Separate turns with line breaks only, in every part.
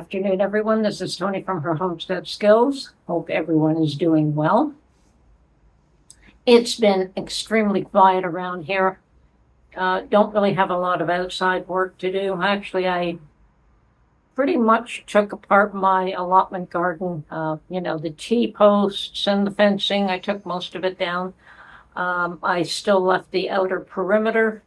afternoon, everyone. This is Tony from her Homestead Skills. Hope everyone is doing well. It's been extremely quiet around here. Don't really have a lot of outside work to do. Actually, I pretty much took apart my allotment garden. The T-posts and the fencing, I took most of it down. I still left the outer perimeter.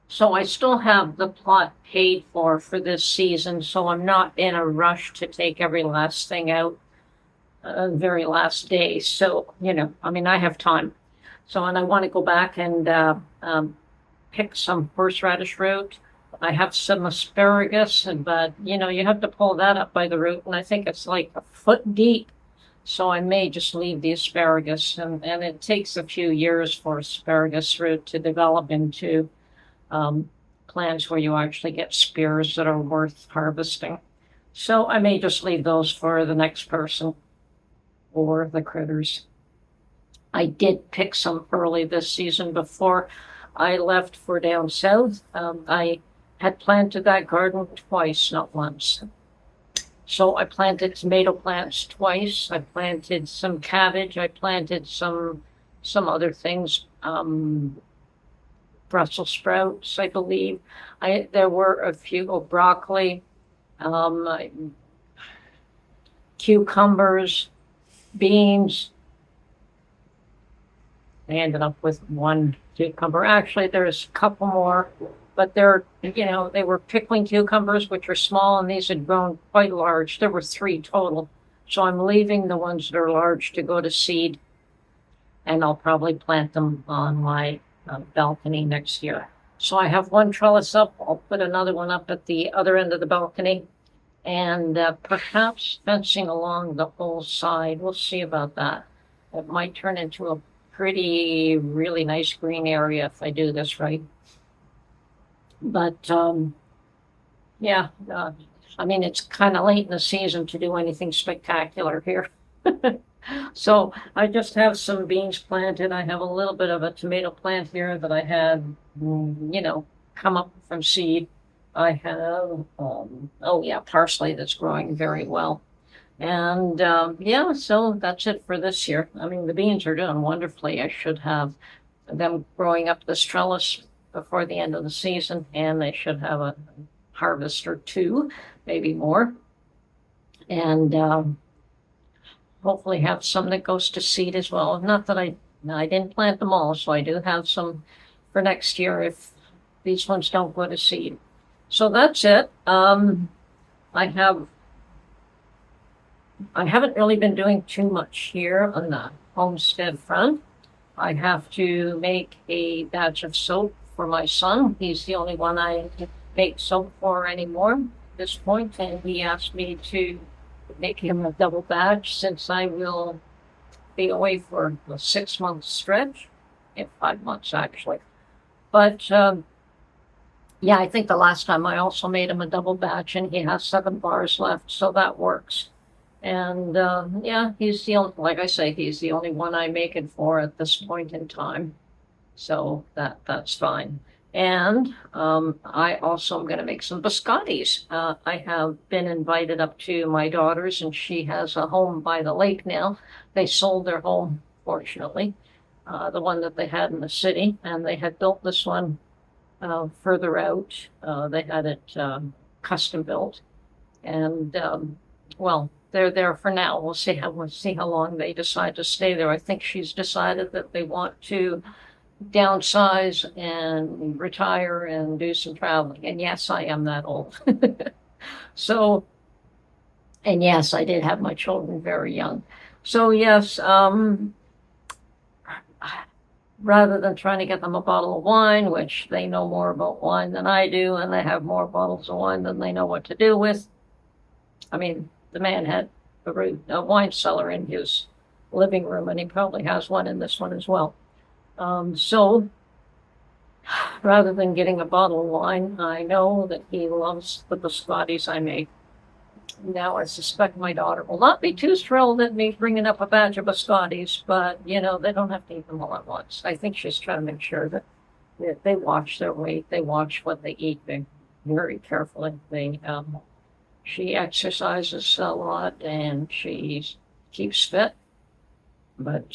So I still have the plot paid for this season, so I'm not in a rush to take every last thing out the very last day. So, I have time. So, and I want to go back and pick some horseradish root. I have some asparagus, but, you have to pull that up by the root, and I think it's like a foot deep. So I may just leave the asparagus, and it takes a few years for asparagus root to develop into plants where you actually get spears that are worth harvesting. So I may just leave those for the next person or the critters. I did pick some early this season before I left for down south. I had planted that garden twice, not once. So I planted tomato plants twice. I planted some cabbage. I planted some other things. Brussels sprouts, I believe. There were a few broccoli, cucumbers, beans. I ended up with one cucumber. Actually, there's a couple more, but they were pickling cucumbers, which are small, and these had grown quite large. There were 3 total. So I'm leaving the ones that are large to go to seed, and I'll probably plant them on my balcony next year. So I have one trellis up. I'll put another one up at the other end of the balcony, and perhaps fencing along the whole side. We'll see about that. It might turn into a really nice green area if I do this right. But it's kind of late in the season to do anything spectacular here. So I just have some beans planted. I have a little bit of a tomato plant here that I had, come up from seed. I have, parsley that's growing very well. And so that's it for this year. The beans are doing wonderfully. I should have them growing up this trellis before the end of the season, and they should have a harvest or 2, maybe more. And hopefully have some that goes to seed as well. Not that I didn't plant them all, so I do have some for next year if these ones don't go to seed. So that's it. I haven't really been doing too much here on the homestead front. I have to make a batch of soap for my son. He's the only one I make soap for anymore at this point, and he asked me to make him a double batch since I will be away for a 6-month stretch, 5 months actually. But I think the last time I also made him a double batch, and he has 7 bars left, so that works. And he's the only, like I say, he's the only one I make it for at this point in time. So that's fine. And I also am going to make some biscottis. I have been invited up to my daughter's, and she has a home by the lake now. They sold their home, fortunately, the one that they had in the city, and they had built this one further out. They had it custom built, and they're there for now. We'll see how long they decide to stay there. I think she's decided that they want to downsize and retire and do some traveling. And yes, I am that old. So, and yes, I did have my children very young. So yes, rather than trying to get them a bottle of wine, which they know more about wine than I do, and they have more bottles of wine than they know what to do with. The man had a wine cellar in his living room, and he probably has one in this one as well. So rather than getting a bottle of wine, I know that he loves the biscottis I make. Now, I suspect my daughter will not be too thrilled at me bringing up a batch of biscottis, but, they don't have to eat them all at once. I think she's trying to make sure that they watch their weight, they watch what they eat very carefully. They She exercises a lot and she keeps fit. But,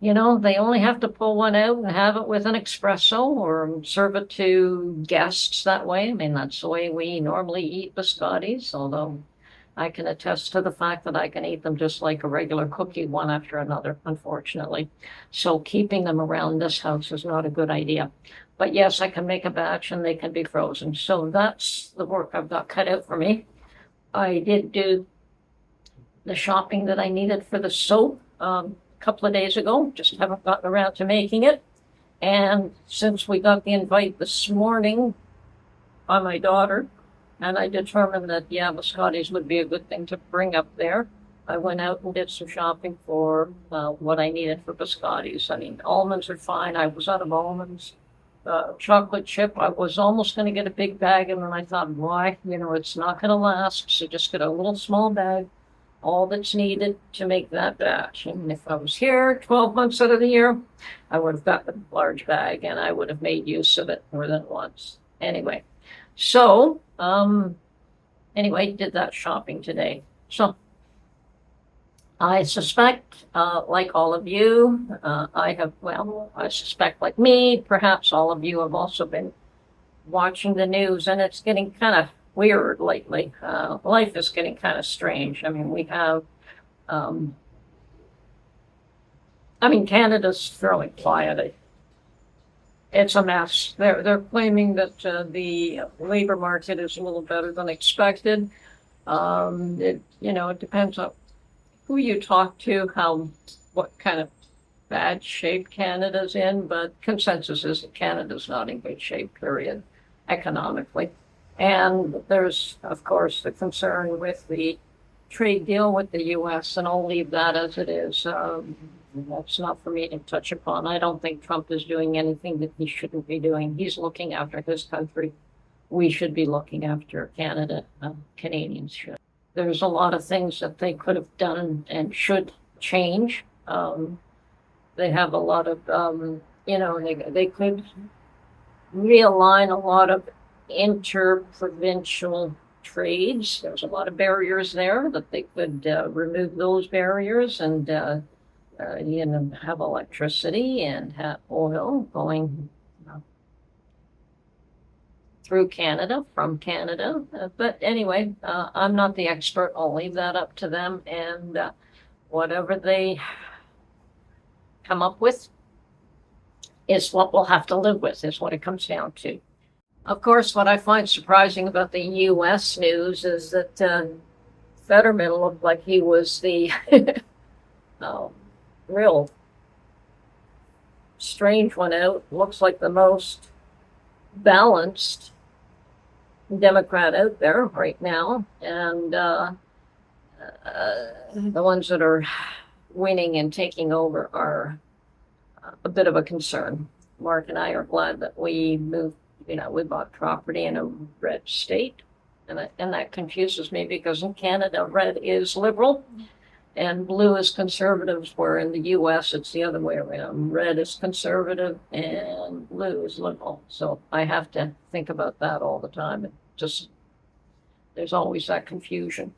they only have to pull one out and have it with an espresso or serve it to guests that way. I mean, that's the way we normally eat biscottis, although I can attest to the fact that I can eat them just like a regular cookie, one after another, unfortunately. So keeping them around this house is not a good idea. But yes, I can make a batch and they can be frozen. So that's the work I've got cut out for me. I did do the shopping that I needed for the soap a couple of days ago, just haven't gotten around to making it. And since we got the invite this morning by my daughter, and I determined that, yeah, biscottis would be a good thing to bring up there, I went out and did some shopping for what I needed for biscottis. I mean, almonds are fine. I was out of almonds. Chocolate chip, I was almost going to get a big bag, and then I thought, why? It's not going to last, so just get a little small bag, all that's needed to make that batch. And if I was here 12 months out of the year, I would have got a large bag, and I would have made use of it more than once. Anyway, so, did that shopping today. So, I suspect, like all of you, I suspect like me, perhaps all of you have also been watching the news, and it's getting kind of weird lately. Life is getting kind of strange. I mean, we have, Canada's fairly quiet. It's a mess. They're claiming that the labor market is a little better than expected. It depends on who you talk to, what kind of bad shape Canada's in, but consensus is that Canada's not in good shape, period, economically. And there's, of course, the concern with the trade deal with the U.S., and I'll leave that as it is. That's not for me to touch upon. I don't think Trump is doing anything that he shouldn't be doing. He's looking after his country. We should be looking after Canada. Canadians should. There's a lot of things that they could have done and should change. They have a lot of, they could realign a lot of interprovincial trades. There's a lot of barriers there that they could remove those barriers and, have electricity and have oil going through Canada, from Canada. But anyway, I'm not the expert. I'll leave that up to them. And whatever they come up with is what we'll have to live with, is what it comes down to. Of course, what I find surprising about the U.S. news is that Fetterman looked like he was the real strange one out. Looks like the most balanced Democrat out there right now, and the ones that are winning and taking over are a bit of a concern. Mark and I are glad that we moved, we bought property in a red state, and that confuses me because in Canada, red is liberal and blue is conservative, where in the U.S. it's the other way around. Red is conservative and blue is liberal. So I have to think about that all the time. There's always that confusion.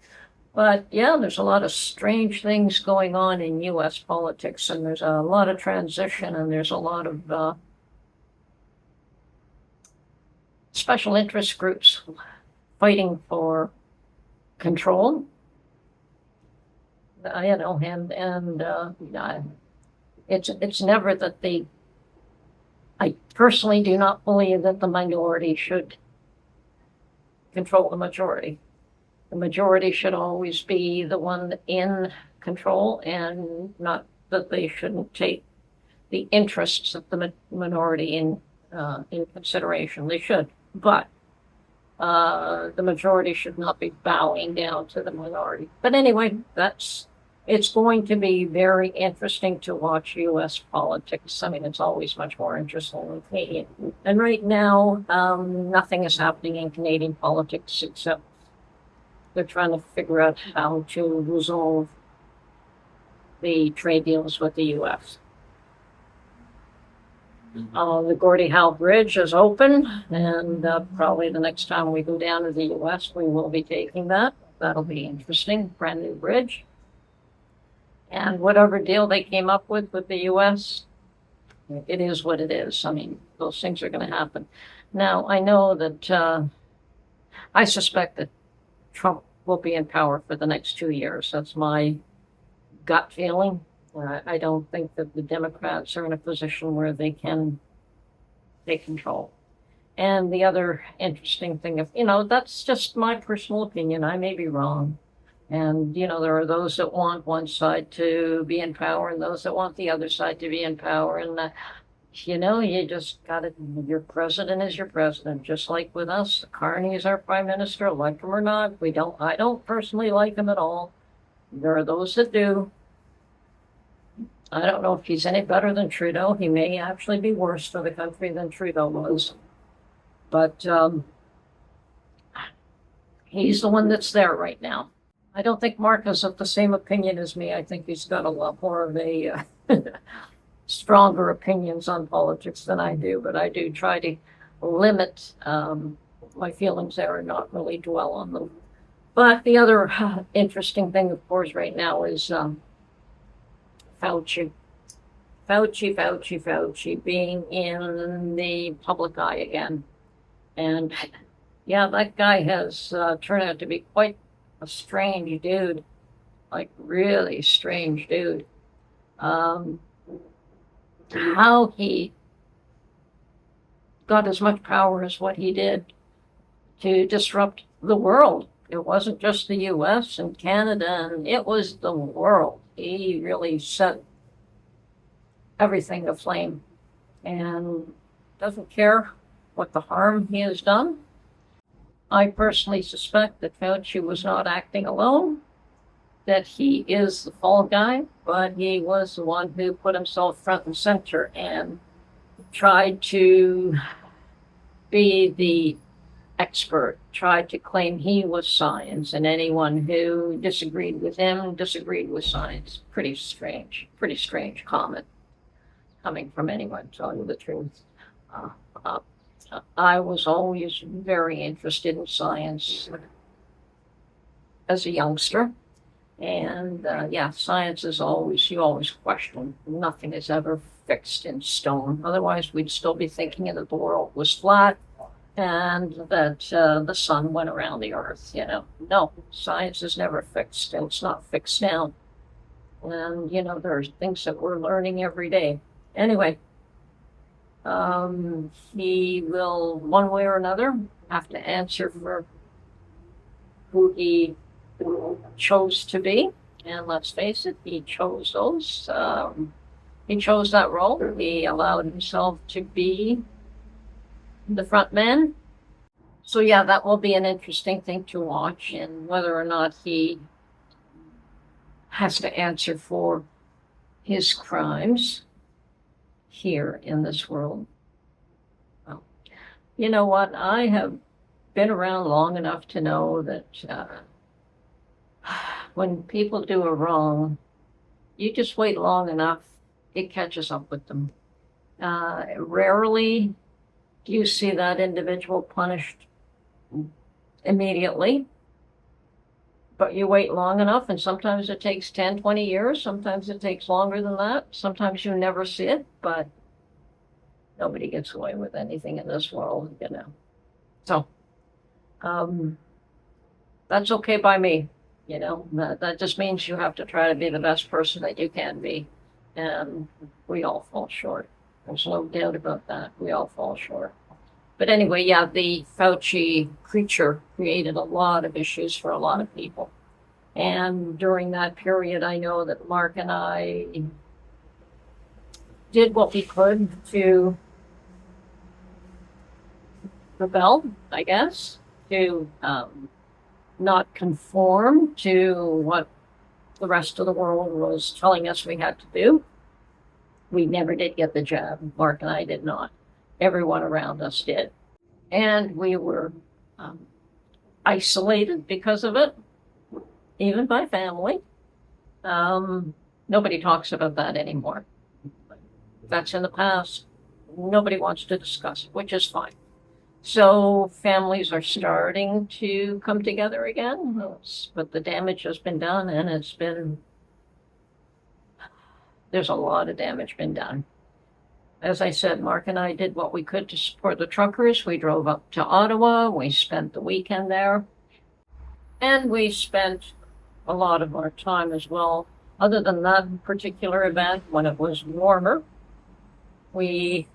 But yeah, there's a lot of strange things going on in U.S. politics, and there's a lot of transition, and there's a lot of special interest groups fighting for control. It's never that I personally do not believe that the minority should control the majority. The majority should always be the one in control, and not that they shouldn't take the interests of the minority in consideration. They should, but the majority should not be bowing down to the minority. But anyway, it's going to be very interesting to watch U.S. politics. I mean, it's always much more interesting than Canadian. And right now, nothing is happening in Canadian politics except they're trying to figure out how to resolve the trade deals with the U.S. The Gordie Howe Bridge is open, and probably the next time we go down to the U.S., we will be taking that. That'll be interesting. Brand new bridge. And whatever deal they came up with the U.S., it is what it is. I mean, those things are going to happen. Now, I know that I suspect that Trump will be in power for the next 2 years. That's my gut feeling. I don't think that the Democrats are in a position where they can take control. And the other interesting thing, that's just my personal opinion. I may be wrong. And, there are those that want one side to be in power and those that want the other side to be in power. And, you just got to, your president is your president. Just like with us, Carney is our prime minister, like him or not. I don't personally like him at all. There are those that do. I don't know if he's any better than Trudeau. He may actually be worse for the country than Trudeau was. But he's the one that's there right now. I don't think Mark is of the same opinion as me. I think he's got a lot more of a stronger opinions on politics than I do. But I do try to limit my feelings there and not really dwell on them. But the other interesting thing, of course, right now is Fauci being in the public eye again. And yeah, that guy has turned out to be quite a strange dude, like really strange dude. How he got as much power as what he did to disrupt the world. It wasn't just the US and Canada, and it was the world. He really set everything aflame and doesn't care what the harm he has done. I personally suspect that Fauci was not acting alone, that he is the fall guy, but he was the one who put himself front and center and tried to be the expert, tried to claim he was science, and anyone who disagreed with him disagreed with science. Pretty strange comment coming from anyone, telling you the truth. I was always very interested in science as a youngster. And science is you always question. Nothing is ever fixed in stone. Otherwise, we'd still be thinking that the world was flat and that the sun went around the earth, No, science is never fixed, and it's not fixed now. And, there's things that we're learning every day. Anyway, he will, one way or another, have to answer for who he chose to be. And let's face it, he chose those. He chose that role. He allowed himself to be the front man. So yeah, that will be an interesting thing to watch, and whether or not he has to answer for his crimes here in this world. Well, you know what? I have been around long enough to know that when people do a wrong, you just wait long enough, it catches up with them. Rarely do you see that individual punished immediately, but you wait long enough, and sometimes it takes 10, 20 years. Sometimes it takes longer than that. Sometimes you never see it, but nobody gets away with anything in this world, So, that's okay by me, That just means you have to try to be the best person that you can be. And we all fall short. There's no doubt about that. We all fall short. But anyway, yeah, the Fauci creature created a lot of issues for a lot of people. And during that period, I know that Mark and I did what we could to rebel, I guess, to not conform to what the rest of the world was telling us we had to do. We never did get the jab. Mark and I did not. Everyone around us did. And we were isolated because of it, even by family. Nobody talks about that anymore. That's in the past. nobody wants to discuss it, which is fine. So families are starting to come together again, but the damage has been done, and there's a lot of damage been done. As I said, Mark and I did what we could to support the truckers. We drove up to Ottawa. We spent the weekend there. And we spent a lot of our time as well. Other than that particular event, when it was warmer, we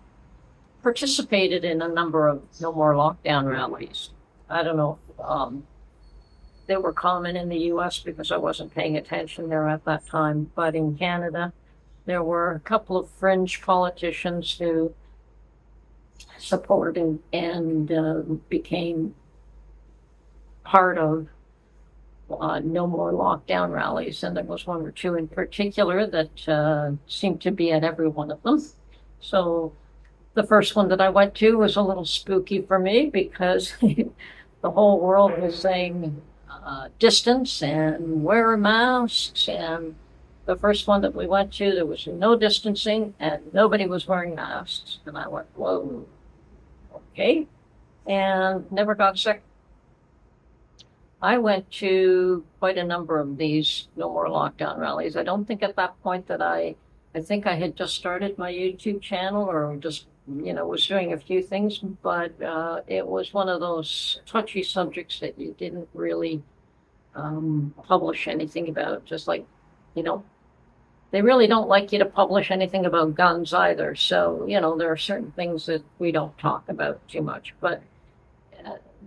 participated in a number of no more lockdown rallies. I don't know if they were common in the US because I wasn't paying attention there at that time, but in Canada, there were a couple of fringe politicians who supported and became part of no more lockdown rallies. And there was one or two in particular that seemed to be at every one of them. So the first one that I went to was a little spooky for me because the whole world was saying distance and wear masks, and the first one that we went to, there was no distancing and nobody was wearing masks. And I went, whoa, okay, and never got sick. I went to quite a number of these no more lockdown rallies. I don't think at that point that I think I had just started my YouTube channel or just, was doing a few things, but it was one of those touchy subjects that you didn't really publish anything about, just like, they really don't like you to publish anything about guns either. So, there are certain things that we don't talk about too much, but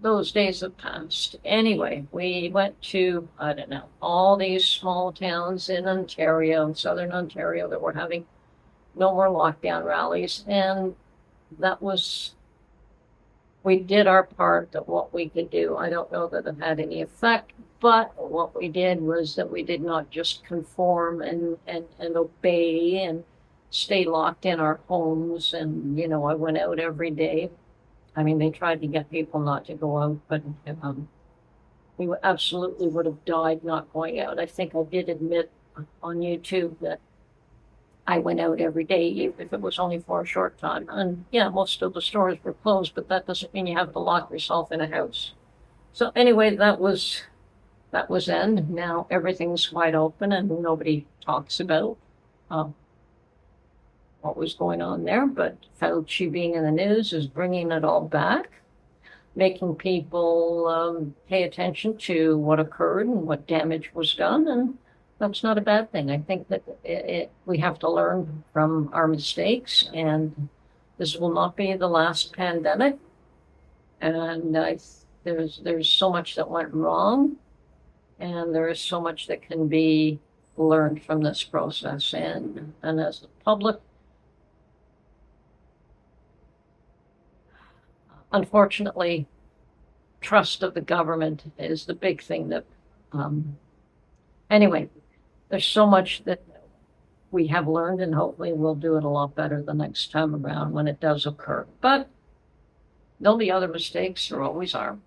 those days have passed. Anyway, we went to, I don't know, all these small towns in Ontario, southern Ontario, that were having no more lockdown rallies. And we did our part of what we could do. I don't know that it had any effect, but what we did was that we did not just conform and obey and stay locked in our homes. And, I went out every day. I mean, they tried to get people not to go out, but we absolutely would have died not going out. I think I did admit on YouTube that I went out every day, even if it was only for a short time. And yeah, most of the stores were closed, but that doesn't mean you have to lock yourself in a house. So anyway, that was then. Now everything's wide open and nobody talks about what was going on there. But Fauci being in the news is bringing it all back, making people pay attention to what occurred and what damage was done. And that's not a bad thing. I think that we have to learn from our mistakes, and this will not be the last pandemic. And there's so much that went wrong, and there is so much that can be learned from this process. And as the public, unfortunately, trust of the government is the big thing that, anyway, there's so much that we have learned, and hopefully we'll do it a lot better the next time around when it does occur. But there'll be other mistakes, there always are.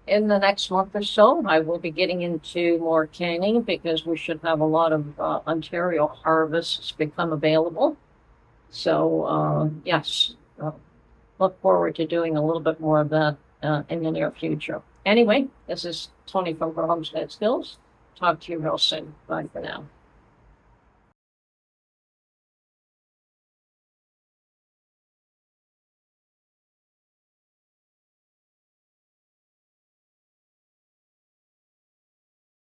In the next month or so, I will be getting into more canning because we should have a lot of Ontario harvests become available. So, yes, look forward to doing a little bit more of that in the near future. Anyway, this is Tony from Homestead Skills. Talk to you real soon. Bye for now.